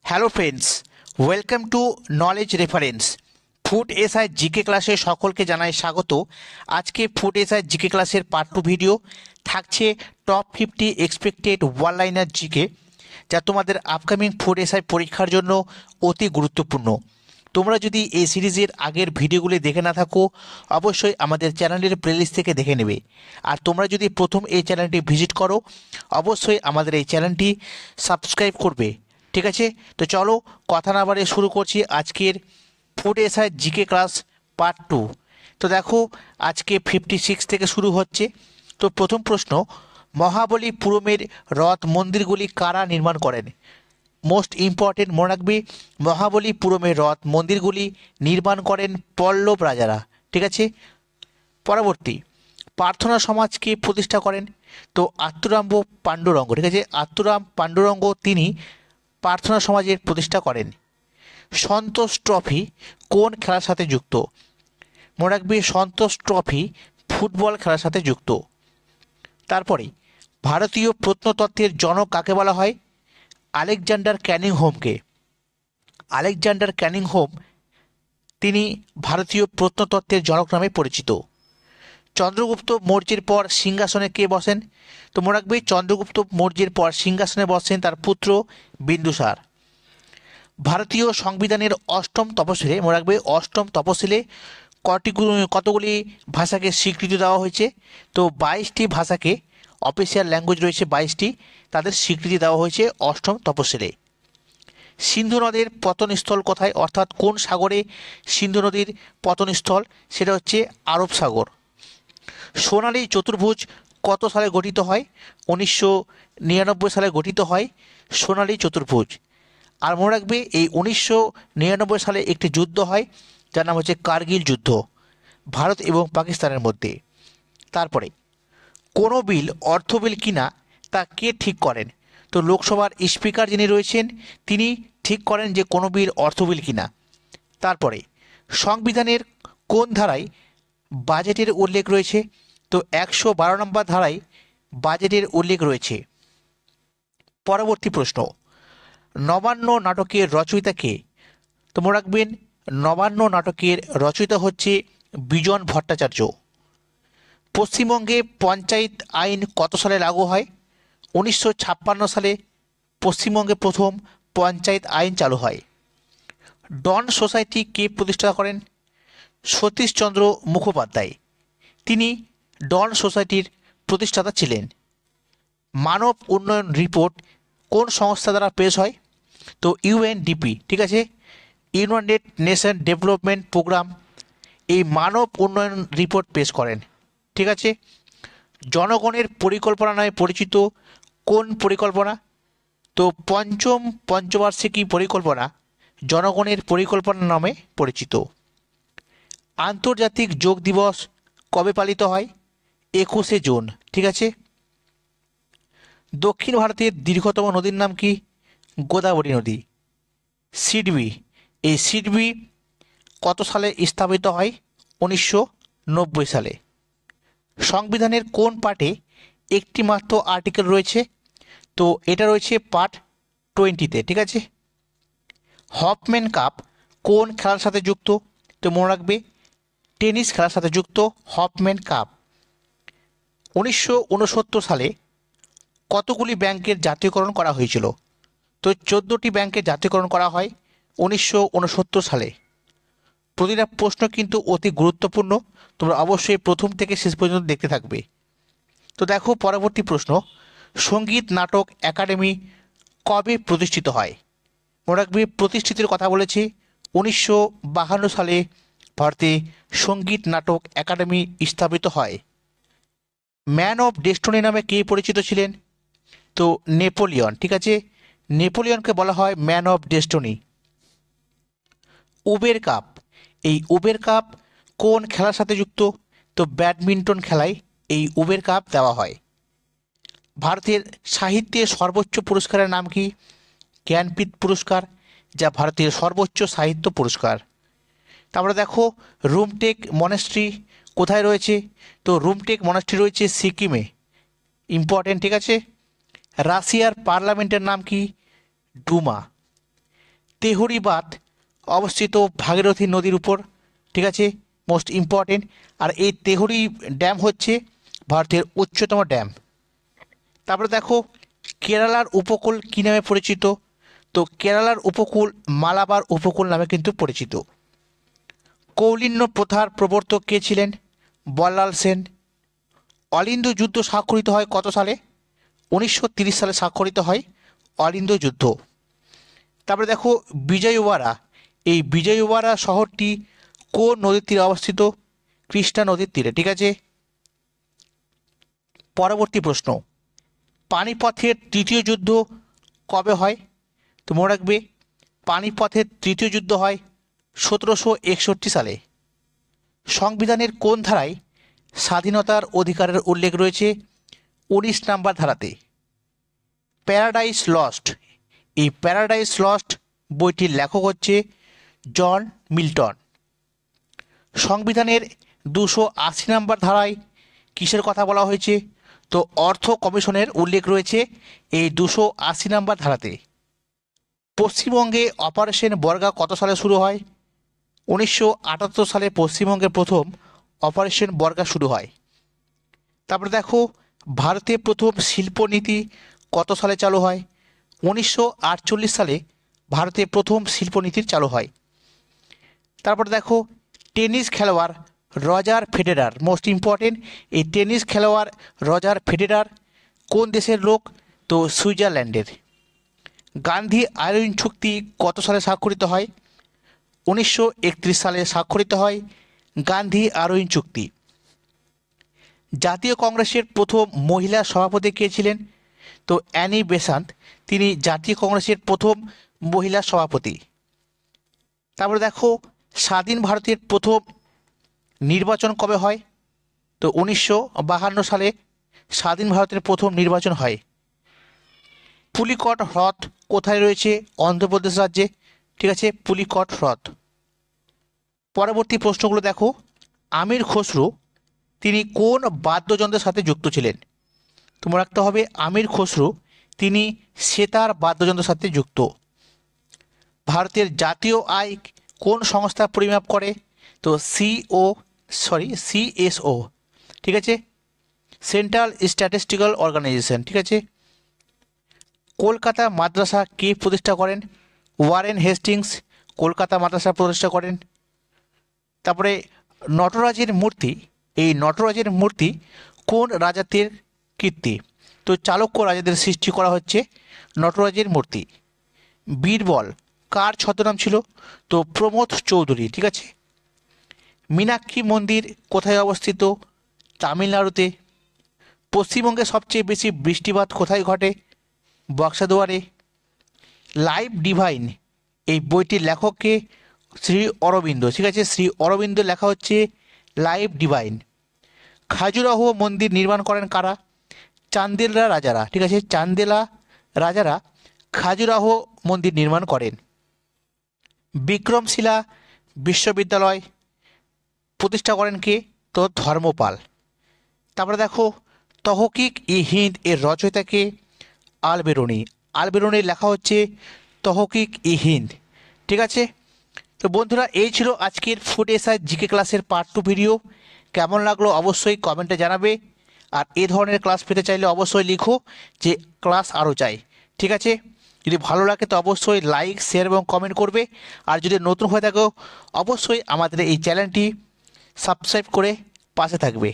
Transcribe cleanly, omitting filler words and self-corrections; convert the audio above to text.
Hello friends, welcome to knowledge reference. Food SI GK ক্লাসে সকলকে জানাই স্বাগত। আজকে ফুড এসআই জিকে ক্লাসের পার্ট 2 ভিডিও থাকছে top 50 expected one liner GK, যা তোমাদের আপকামিং ফুড এসআই পরীক্ষার জন্য অতি গুরুত্বপূর্ণ। তোমরা যদি এই সিরিজের আগের ভিডিওগুলি দেখে না থাকো, অবশ্যই আমাদের চ্যানেলের প্লেলিস্ট থেকে দেখে নেবে। আর তোমরা যদি প্রথম এই চ্যানেলটি ভিজিট করো, অবশ্যই আমাদের এই চ্যানেলটি সাবস্ক্রাইব করবে। ঠিক আছে, তো চলো কথা না বাড়িয়ে শুরু করছি আজকের food SI GK class part 2। তো দেখো, আজকে 56 থেকে শুরু হচ্ছে। তো প্রথম প্রশ্ন, মহাবলীপুরমের রথ মন্দিরগুলি কারা নির্মাণ করেন? মোস্ট ইম্পর্টেন্ট, মনে রাখবে, মহাবলীপুরমের রথ মন্দিরগুলি নির্মাণ করেন পল্লব রাজারা। ঠিক আছে। পরবর্তী, প্রার্থনা সমাজকে প্রতিষ্ঠা করেন? তো আত্মরাম পাণ্ডুরঙ্গ। ঠিক আছে, আত্মরাম পাণ্ডুরঙ্গ তিনি প্রার্থনা সমাজের প্রতিষ্ঠা করেন। সন্তোষ ট্রফি কোন খেলার সাথে যুক্ত? মনে রাখবে, সন্তোষ ট্রফি ফুটবল খেলার সাথে যুক্ত। তারপরে, ভারতীয় প্রত্নতত্ত্বের জনক কাকে বলা হয়? আলেকজান্ডার ক্যানিংহোমকে। আলেকজান্ডার ক্যানিংহোম তিনি ভারতীয় প্রত্নতত্ত্বের জনক নামে পরিচিত। চন্দ্রগুপ্ত মৌর্যের পর সিংহাসনে কে বসেন? তো মনে রাখবে, চন্দ্রগুপ্ত মৌর্যের পর সিংহাসনে বসেন তার পুত্র বিন্দুসার। ভারতীয় সংবিধানের অষ্টম তফসিলে, মনে রাখবে, অষ্টম তফসিলে কতগুলি ভাষাকে স্বীকৃতি দেওয়া হয়েছে? তো 22টি ভাষাকে, অফিসিয়াল ল্যাঙ্গুয়েজ রয়েছে 22টি, তাদের স্বীকৃতি দেওয়া হয়েছে অষ্টম তফসিলে। সিন্ধু নদের পতনস্থল কোথায়, অর্থাৎ কোন সাগরে সিন্ধু নদীর পতনস্থল? সেটা হচ্ছে আরব সাগর। সোনালী চতুর্ভুজ কত সালে গঠিত হয়? 1999 সালে গঠিত হয় সোনালী চতুর্ভুজ। আর মনে রাখবে, এই 1999 সালে একটি যুদ্ধ হয় যার নাম হচ্ছে কার্গিল যুদ্ধ, ভারত এবং পাকিস্তানের মধ্যে। তারপরে, কোনো বিল অর্থ বিল কিনা তা কে ঠিক করেন? তো লোকসভার স্পিকার যিনি রয়েছেন তিনি ঠিক করেন যে কোনো বিল অর্থ বিল কিনা। তারপরে, সংবিধানের কোন ধারায় বাজেটের উল্লেখ রয়েছে? তো 112 নম্বর ধারায় বাজেটের উল্লেখ রয়েছে। পরবর্তী প্রশ্ন, নবান্ন নাটকের রচয়িতা কে? তো মনে রাখবেন, নবান্ন নাটকের রচয়িতা হচ্ছে বিজন ভট্টাচার্য। পশ্চিমবঙ্গে পঞ্চায়েত আইন কত সালে লাগু হয়? 1956 সালে পশ্চিমবঙ্গে প্রথম পঞ্চায়েত আইন চালু হয়। ডন সোসাইটি কে প্রতিষ্ঠা করেন? সতীশচন্দ্র মুখোপাধ্যায়, তিনি ডন সোসাইটির প্রতিষ্ঠাতা ছিলেন। মানব উন্নয়ন রিপোর্ট কোন সংস্থা দ্বারা পেশ হয়? তো ইউএনডিপি। ঠিক আছে, ইউনাইটেড নেশন ডেভেলপমেন্ট প্রোগ্রাম এই মানব উন্নয়ন রিপোর্ট পেশ করেন। ঠিক আছে। জনগণের পরিকল্পনা নামে পরিচিত কোন পরিকল্পনা? তো পঞ্চম পঞ্চবার্ষিকী পরিকল্পনা জনগণের পরিকল্পনা নামে পরিচিত। আন্তর্জাতিক যোগ দিবস কবে পালিত হয়? 21শে জুন। ঠিক আছে। দক্ষিণ ভারতের দীর্ঘতম নদীর নাম কি? গোদাবরী নদী। সিডবি, এই সিডবি কত সালে স্থাপিত হয়? 1990 সালে। সংবিধানের কোন পার্টে একটি মাত্র আর্টিকেল রয়েছে? তো এটা রয়েছে পার্ট 20-তে। ঠিক আছে। হফম্যান কাপ কোন খেলার সাথে যুক্ত? তো মনে রাখবে, টেনিস খেলার সাথে যুক্ত হফম্যান কাপ। 1969 সালে কতগুলি ব্যাংকের জাতীয়করণ করা হয়েছিল? তো 14টি ব্যাংকের জাতীয়করণ করা হয় 1969 সালে। প্রতিটা প্রশ্ন কিন্তু অতি গুরুত্বপূর্ণ, তোমরা অবশ্যই প্রথম থেকে শেষ পর্যন্ত দেখতে থাকবে। তো দেখো, পরবর্তী প্রশ্ন, সঙ্গীত নাটক একাডেমি কবে প্রতিষ্ঠিত হয়? মনে রাখবে, প্রতিষ্ঠিতের কথা বলেছি 1952 সালে ভারতে সঙ্গীত নাটক একাডেমি স্থাপিত হয়। ম্যান অফ ডেস্টিনি নামে কে পরিচিত ছিলেন? তো নেপোলিয়ন। ঠিক আছে, নেপোলিয়নকে বলা হয় man of destiny. Uber cup, এই উবের কাপ কোন খেলার সাথে যুক্ত? তো ব্যাডমিন্টন খেলায় এই উবের কাপ দেওয়া হয়। ভারতের সাহিত্যের সর্বোচ্চ পুরস্কারের নাম কি? জ্ঞানপীঠ পুরস্কার, যা ভারতের সর্বোচ্চ সাহিত্য পুরস্কার। তারপরে দেখো, রুমটেক মনেস্ট্রি কোথায় রয়েছে? তো রুমটেক মনেস্ট্রি রয়েছে সিকিমে, ইম্পর্টেন্ট। ঠিক আছে। রাশিয়ার পার্লামেন্টের নাম কি? ডুমা। তেহরি বাঁধ অবস্থিত ভাগীরথী নদীর উপর, ঠিক আছে, মোস্ট ইম্পর্টেন্ট। আর এই তেহরি ড্যাম হচ্ছে ভারতের উচ্চতম ড্যাম। তারপরে দেখো কেরালার উপকূল কী নামে পরিচিত? তো কেরালার উপকূল মালাবার উপকূল নামে কিন্তু পরিচিত। কৌলিন্য প্রথার প্রবর্তক কে ছিলেন? বল্লাল সেন। অলিন্দ যুদ্ধ স্বাক্ষরিত হয় কত সালে? 1930 সালে স্বাক্ষরিত হয় অলিন্দ যুদ্ধ। তারপরে দেখো বিজয়ওয়াড়া, এই বিজয়ওয়াড়া শহরটি কোন নদীর তীরে অবস্থিত? কৃষ্ণা নদীর তীরে, ঠিক আছে। পরবর্তী প্রশ্ন, পানিপথের তৃতীয় যুদ্ধ কবে হয়? তো মনে রাখবে পানিপথের তৃতীয় যুদ্ধ হয় 1761 সালে। সংবিধানের কোন ধারায় স্বাধীনতার অধিকারের উল্লেখ রয়েছে? 19 নম্বর ধারাতে। প্যারাডাইস লস্ট, এই প্যারাডাইস লস্ট বইটির লেখক হচ্ছে জন মিল্টন। সংবিধানের 280 নম্বর ধারায় কিসের কথা বলা হয়েছে? তো অর্থ কমিশনের উল্লেখ রয়েছে এই 280 নম্বর ধারাতে। পশ্চিমবঙ্গে অপারেশন বর্গা কত সালে শুরু হয়? 1978 সালে পশ্চিমবঙ্গের প্রথম অপারেশন বর্গা শুরু হয়। তারপরে দেখো ভারতে প্রথম শিল্পনীতি কত সালে চালু হয়? 1948 সালে ভারতে প্রথম শিল্পনীতির চালু হয়। তারপর দেখো টেনিস খেলোয়াড় রজার ফেডেরার, মোস্ট ইম্পর্টেন্ট, এই টেনিস খেলোয়াড় রজার ফেডেরার কোন দেশের লোক? তো সুইজারল্যান্ডের। গান্ধী আইন চুক্তি কত সালে স্বাক্ষরিত হয়? 1931 সালে স্বাক্ষরিত হয় গান্ধী আইন চুক্তি। জাতীয় কংগ্রেসের প্রথম মহিলা সভাপতি কে ছিলেন? তো অ্যানি বেসান্ত, তিনি জাতীয় কংগ্রেসের প্রথম মহিলা সভাপতি। তারপরে দেখো স্বাধীন ভারতের প্রথম নির্বাচন কবে হয়? তো 1952 সালে স্বাধীন ভারতের প্রথম নির্বাচন হয়। পুলিকট হ্রদ কোথায় রয়েছে? অন্ধ্রপ্রদেশ রাজ্যে, ঠিক আছে, পুলিকট হ্রদ। পরবর্তী প্রশ্নগুলো দেখো আমির খসরু তিনি কোন বাদ্যযন্ত্রের সাথে যুক্ত ছিলেন? তোমার রাখতে হবে আমির খসরু তিনি সেতার বাদ্যযন্ত্রের সাথে যুক্ত। ভারতের জাতীয় আয় কোন সংস্থা পরিমাপ করে? তো সিএসও, ঠিক আছে, সেন্ট্রাল স্ট্যাটিস্টিক্যাল অর্গানাইজেশন, ঠিক আছে। কলকাতা মাদ্রাসা কে প্রতিষ্ঠা করেন? ওয়ারেন হেস্টিংস কলকাতা মাদ্রাসা প্রতিষ্ঠা করেন। তারপরে নটরাজের মূর্তি, এই নটরাজের মূর্তি কোন রাজাদের কীর্তি? তো চালুক্য রাজাদের সৃষ্টি করা হচ্ছে নটরাজের মূর্তি। বীরবল কার ছদ্মনাম ছিল? তো প্রমোদ চৌধুরী, ঠিক আছে। মীনাক্ষী মন্দির কোথায় অবস্থিত? তামিলনাড়ুতে। পশ্চিমবঙ্গে সবচেয়ে বেশি বৃষ্টিপাত কোথায় ঘটে? বক্সাদুয়ারে। লাইভ ডিভাইন এই বইটির লেখককে শ্রী অরবিন্দ, ঠিক আছে, শ্রী অরবিন্দ লেখা হচ্ছে লাইভ ডিভাইন। খাজুরাহ মন্দির নির্মাণ করেন কারা? চান্দেলা রাজারা, ঠিক আছে, চান্দেলা রাজারা খাজুরাহ মন্দির নির্মাণ করেন। বিক্রমশিলা বিশ্ববিদ্যালয় প্রতিষ্ঠা করেন কে? তো ধর্মপাল। তারপরে দেখো তহকিক ই হিন্দ এর রচয়িতাকে? আলবেরুনি। আলবেরুনির লেখা হচ্ছে তহকিক ই হিন্দ, ঠিক আছে। তো বন্ধুরা এই ছিল আজকের ফুড এসআই জিকে ক্লাসের পার্ট 2 ভিডিও। কেমন লাগলো অবশ্যই কমেন্টে জানাবে। আর এই ধরনের ক্লাস পেতে চাইলে অবশ্যই লিখো যে ক্লাস আরও চাই, ঠিক আছে। যদি ভালো লাগে তো অবশ্যই লাইক শেয়ার এবং কমেন্ট করবে। আর যদি নতুন হয়ে থাকো অবশ্যই আমাদের এই চ্যানেলটি সাবস্ক্রাইব করে পাশে থাকবে।